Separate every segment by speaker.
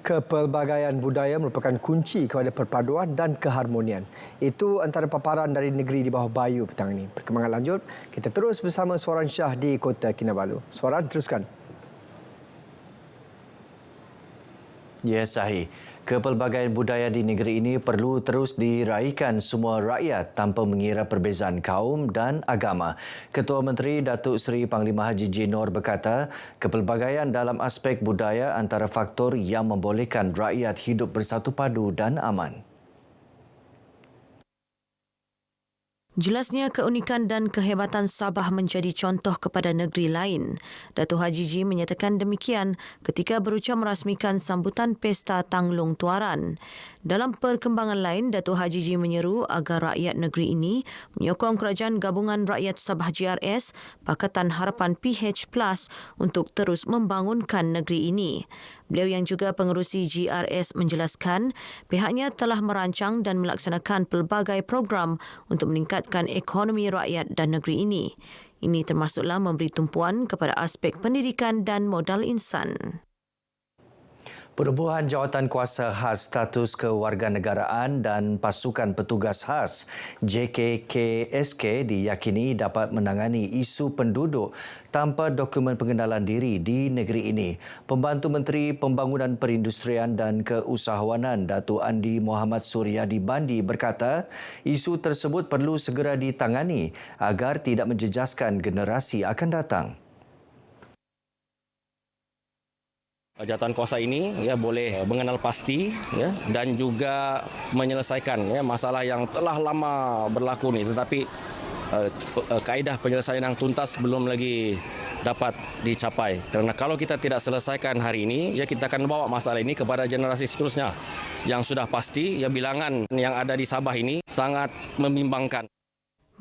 Speaker 1: Kepelbagaian budaya merupakan kunci kepada perpaduan dan keharmonian. Itu antara paparan dari negeri di bawah Bayu petang ini. Perkembangan lanjut, kita terus bersama Suaran Shah di Kota Kinabalu. Suaran, teruskan.
Speaker 2: Ya, Sahih. Kepelbagaian budaya di negeri ini perlu terus diraihkan semua rakyat tanpa mengira perbezaan kaum dan agama. Ketua Menteri Datuk Seri Panglima Haji J. Noor berkata, kepelbagaian dalam aspek budaya antara faktor yang membolehkan rakyat hidup bersatu padu dan aman.
Speaker 3: Jelasnya keunikan dan kehebatan Sabah menjadi contoh kepada negeri lain. Datuk Haji J menyatakan demikian ketika berucap merasmikan sambutan Pesta Tanglung Tuaran. Dalam perkembangan lain, Datuk Haji J menyeru agar rakyat negeri ini menyokong Kerajaan Gabungan Rakyat Sabah GRS Pakatan Harapan PH+ untuk terus membangunkan negeri ini. Beliau yang juga pengerusi GRS menjelaskan pihaknya telah merancang dan melaksanakan pelbagai program untuk meningkatkan ekonomi rakyat dan negeri ini. Ini termasuklah memberi tumpuan kepada aspek pendidikan dan modal insan.
Speaker 2: Penubuhan Jawatan Kuasa Khas Status Kewarganegaraan dan Pasukan Petugas Khas JKKSK diyakini dapat menangani isu penduduk tanpa dokumen pengenalan diri di negeri ini. Pembantu Menteri Pembangunan Perindustrian dan Keusahawanan Datuk Andi Muhammad Suryadi Bandi berkata, isu tersebut perlu segera ditangani agar tidak menjejaskan generasi akan datang.
Speaker 4: Jawatan kuasa ini boleh mengenal pasti dan juga menyelesaikan masalah yang telah lama berlaku ni, tetapi kaedah penyelesaian yang tuntas belum lagi dapat dicapai. Kerana kalau kita tidak selesaikan hari ini, kita akan bawa masalah ini kepada generasi seterusnya. Yang sudah pasti, bilangan yang ada di Sabah ini sangat membimbangkan.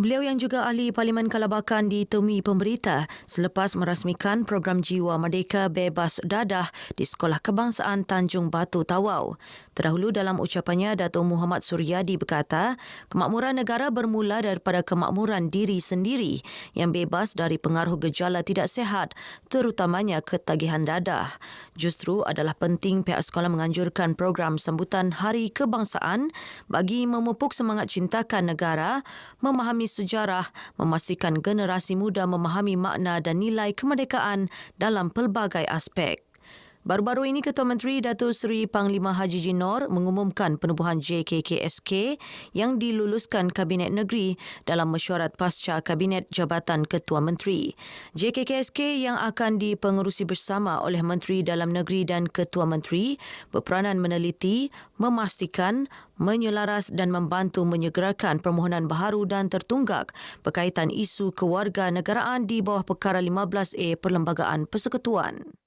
Speaker 3: Beliau yang juga ahli Parlimen Kalabakan ditemui pemberita selepas merasmikan program Jiwa Merdeka Bebas Dadah di Sekolah Kebangsaan Tanjung Batu Tawau. Terdahulu dalam ucapannya, Datuk Muhammad Suryadi berkata, kemakmuran negara bermula daripada kemakmuran diri sendiri yang bebas dari pengaruh gejala tidak sihat, terutamanya ketagihan dadah. Justru adalah penting pihak sekolah menganjurkan program sambutan Hari Kebangsaan bagi memupuk semangat cintakan negara, memahami sejarah, memastikan generasi muda memahami makna dan nilai kemerdekaan dalam pelbagai aspek. Baru-baru ini, Ketua Menteri Datuk Seri Panglima Haji J. Noor mengumumkan penubuhan JKKSK yang diluluskan Kabinet Negeri dalam mesyuarat pasca Kabinet Jabatan Ketua Menteri. JKKSK yang akan dipengerusi bersama oleh Menteri Dalam Negeri dan Ketua Menteri berperanan meneliti, memastikan, menyelaras dan membantu menyegerakan permohonan baharu dan tertunggak berkaitan isu kewarganegaraan di bawah Perkara 15A Perlembagaan Persekutuan.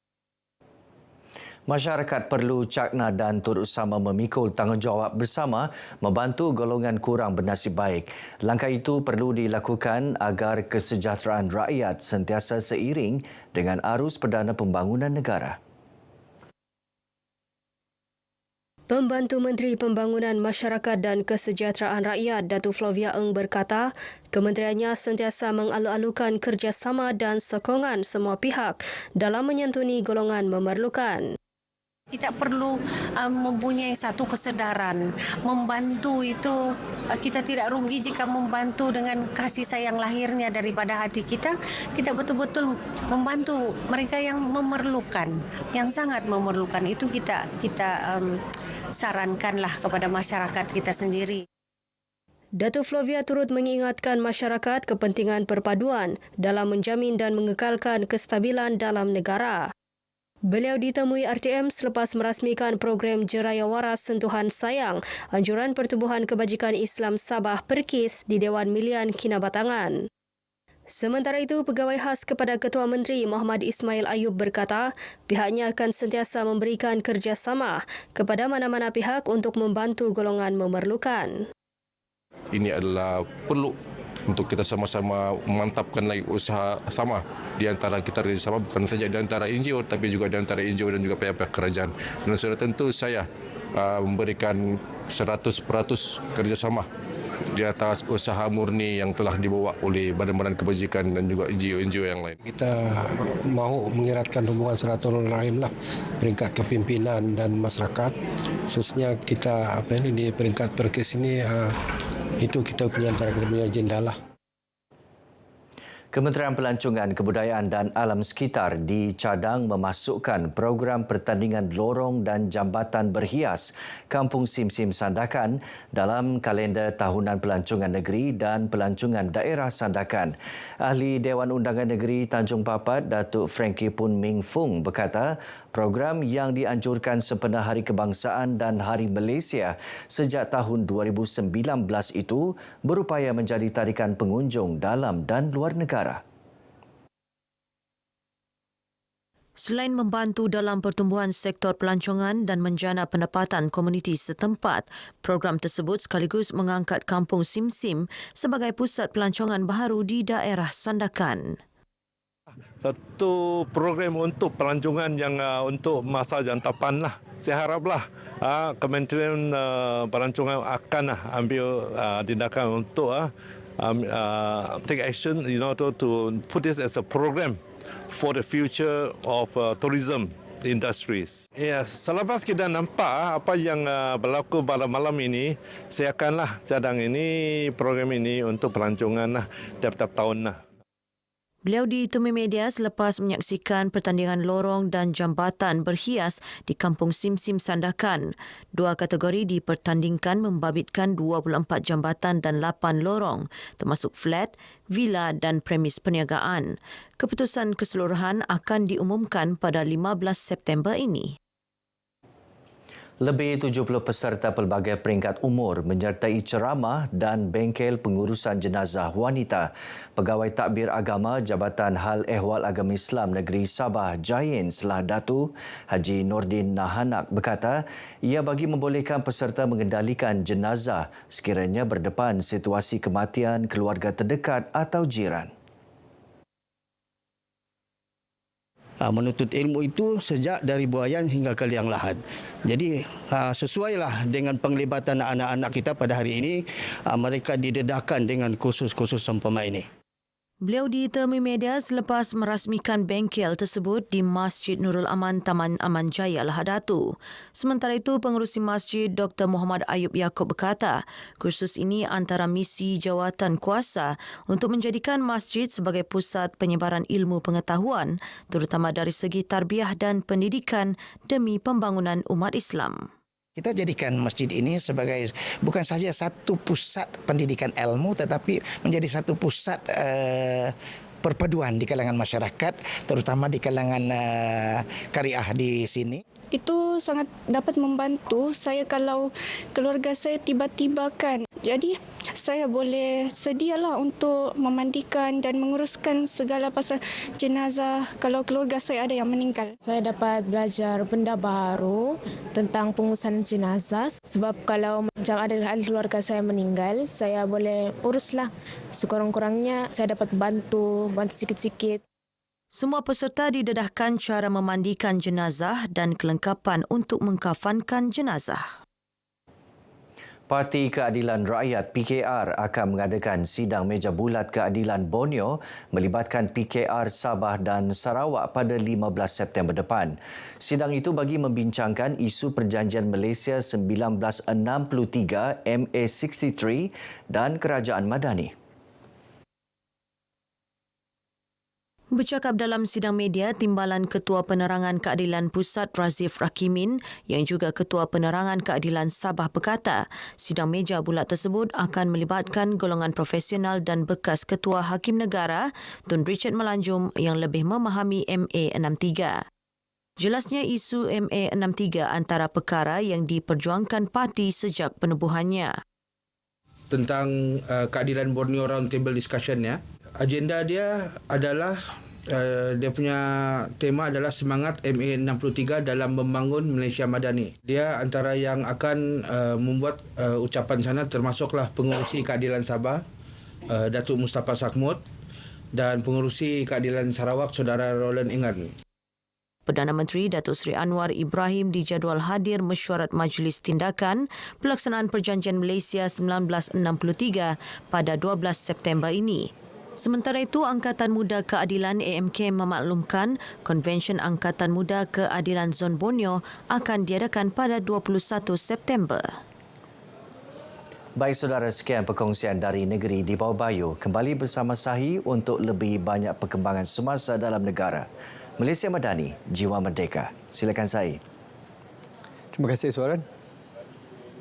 Speaker 2: Masyarakat perlu cakna dan turut sama memikul tanggungjawab bersama membantu golongan kurang bernasib baik. Langkah itu perlu dilakukan agar kesejahteraan rakyat sentiasa seiring dengan arus perdana pembangunan negara.
Speaker 5: Pembantu Menteri Pembangunan Masyarakat dan Kesejahteraan Rakyat Datuk Flavia Eng berkata, kementeriannya sentiasa mengalu-alukan kerjasama dan sokongan semua pihak dalam menyantuni golongan memerlukan.
Speaker 6: Kita perlu mempunyai satu kesedaran. Membantu itu, kita tidak rugi jika membantu dengan kasih sayang lahirnya daripada hati kita. Kita betul-betul membantu mereka yang memerlukan, yang sangat memerlukan. Itu kita sarankanlah kepada masyarakat kita sendiri.
Speaker 5: Datuk Flavia turut mengingatkan masyarakat kepentingan perpaduan dalam menjamin dan mengekalkan kestabilan dalam negara. Beliau ditemui RTM selepas merasmikan program Jeraya Waras Sentuhan Sayang Anjuran Pertubuhan Kebajikan Islam Sabah Perkis di Dewan Milian Kinabatangan. Sementara itu, Pegawai Khas kepada Ketua Menteri Muhammad Ismail Ayub berkata, pihaknya akan sentiasa memberikan kerjasama kepada mana-mana pihak untuk membantu golongan memerlukan.
Speaker 7: Ini adalah perlu untuk kita sama-sama memantapkan lagi usaha sama di antara kita kerjasama, bukan saja di antara NGO tapi juga di antara NGO dan juga pihak-pihak kerajaan. Dan sudah tentu saya memberikan 100% kerjasama di atas usaha murni yang telah dibawa oleh badan-badan kebajikan dan juga NGO-NGO yang lain.
Speaker 8: Kita mahu mengeratkan hubungan silaturahim lah peringkat kepimpinan dan masyarakat. Khususnya kita di peringkat perkes ini itu kita punya antara agenda lah.
Speaker 2: Kementerian Pelancongan, Kebudayaan dan Alam Sekitar dicadang memasukkan program pertandingan lorong dan jambatan berhias Kampung Sim-Sim Sandakan dalam kalender tahunan pelancongan negeri dan pelancongan daerah Sandakan. Ahli Dewan Undangan Negeri Tanjung Papat, Datuk Frankie Pun Ming Fung berkata, program yang dianjurkan sempena Hari Kebangsaan dan Hari Malaysia sejak tahun 2019 itu berupaya menjadi tarikan pengunjung dalam dan luar negara.
Speaker 3: Selain membantu dalam pertumbuhan sektor pelancongan dan menjana pendapatan komuniti setempat, program tersebut sekaligus mengangkat Kampung Sim-Sim sebagai pusat pelancongan baharu di daerah Sandakan.
Speaker 9: Satu program untuk pelancongan yang untuk masa jantapan lah. Saya haraplah Kementerian Pelancongan akan ambil tindakan untuk take action in order to put this as a program for the future of tourism industries. Ya, selepas kita nampak apa yang berlaku pada malam ini, saya akanlah cadang ini program ini untuk pelancongan lah tiap-tiap tahun lah.
Speaker 3: Beliau ditemui media selepas menyaksikan pertandingan lorong dan jambatan berhias di Kampung Sim-Sim Sandakan. Dua kategori dipertandingkan membabitkan 24 jambatan dan 8 lorong, termasuk flat, villa dan premis perniagaan. Keputusan keseluruhan akan diumumkan pada 15 September ini.
Speaker 2: Lebih 70 peserta pelbagai peringkat umur menyertai ceramah dan bengkel pengurusan jenazah wanita. Pegawai Takbir Agama Jabatan Hal Ehwal Agama Islam Negeri Sabah Jain Selah Datu Haji Nordin Nahanak berkata, ia bagi membolehkan peserta mengendalikan jenazah sekiranya berdepan situasi kematian keluarga terdekat atau jiran.
Speaker 10: Menuntut ilmu itu sejak dari buayan hingga ke liang lahat. Jadi sesuailah dengan penglibatan anak-anak kita pada hari ini, mereka didedahkan dengan kursus-kursus sempurna ini.
Speaker 3: Beliau ditemui media selepas merasmikan bengkel tersebut di Masjid Nurul Aman Taman Aman Jaya Lahadatu. Sementara itu, pengerusi masjid Dr. Muhammad Ayub Yaakob berkata, kursus ini antara misi jawatan kuasa untuk menjadikan masjid sebagai pusat penyebaran ilmu pengetahuan, terutama dari segi tarbiyah dan pendidikan demi pembangunan umat Islam.
Speaker 11: Kita jadikan masjid ini sebagai bukan saja satu pusat pendidikan ilmu, tetapi menjadi satu pusat perpaduan di kalangan masyarakat, terutama di kalangan kariah di sini.
Speaker 12: Itu sangat dapat membantu saya kalau keluarga saya tiba-tiba kan. Jadi saya boleh sedialah untuk memandikan dan menguruskan segala pasal jenazah kalau keluarga saya ada yang meninggal.
Speaker 13: Saya dapat belajar benda baru tentang pengurusan jenazah sebab kalau macam ada ahli keluarga saya meninggal, saya boleh uruslah. Sekurang-kurangnya saya dapat bantu sikit-sikit.
Speaker 3: Semua peserta didedahkan cara memandikan jenazah dan kelengkapan untuk mengkafankan jenazah.
Speaker 2: Parti Keadilan Rakyat PKR akan mengadakan sidang meja bulat keadilan Borneo melibatkan PKR Sabah dan Sarawak pada 15 September depan. Sidang itu bagi membincangkan isu Perjanjian Malaysia 1963 MA63 dan Kerajaan Madani.
Speaker 3: Bercakap dalam sidang media, Timbalan Ketua Penerangan Keadilan Pusat Razif Rakimin yang juga Ketua Penerangan Keadilan Sabah berkata, sidang meja bulat tersebut akan melibatkan golongan profesional dan bekas Ketua Hakim Negara Tun Richard Melanjum yang lebih memahami MA63. Jelasnya isu MA63 antara perkara yang diperjuangkan parti sejak penubuhannya.
Speaker 14: Tentang keadilan Borneo Roundtable Discussion ya. Agenda dia adalah dia punya tema adalah semangat MA63 dalam membangun Malaysia Madani. Dia antara yang akan membuat ucapan sana termasuklah pengurusi keadilan Sabah Datuk Mustafa Sakmud dan pengurusi keadilan Sarawak Saudara Roland Ingan.
Speaker 3: Perdana Menteri Datuk Seri Anwar Ibrahim dijadual hadir mesyuarat Majlis Tindakan Pelaksanaan Perjanjian Malaysia 1963 pada 12 September ini. Sementara itu, Angkatan Muda Keadilan AMK memaklumkan Konvensyen Angkatan Muda Keadilan Zon Borneo akan diadakan pada 21 September.
Speaker 2: Baik saudara, sekian perkongsian dari negeri di bawah Bayu. Kembali bersama Sahi untuk lebih banyak perkembangan semasa dalam negara. Malaysia Madani, Jiwa Merdeka. Silakan Sahi.
Speaker 1: Terima kasih Suaran.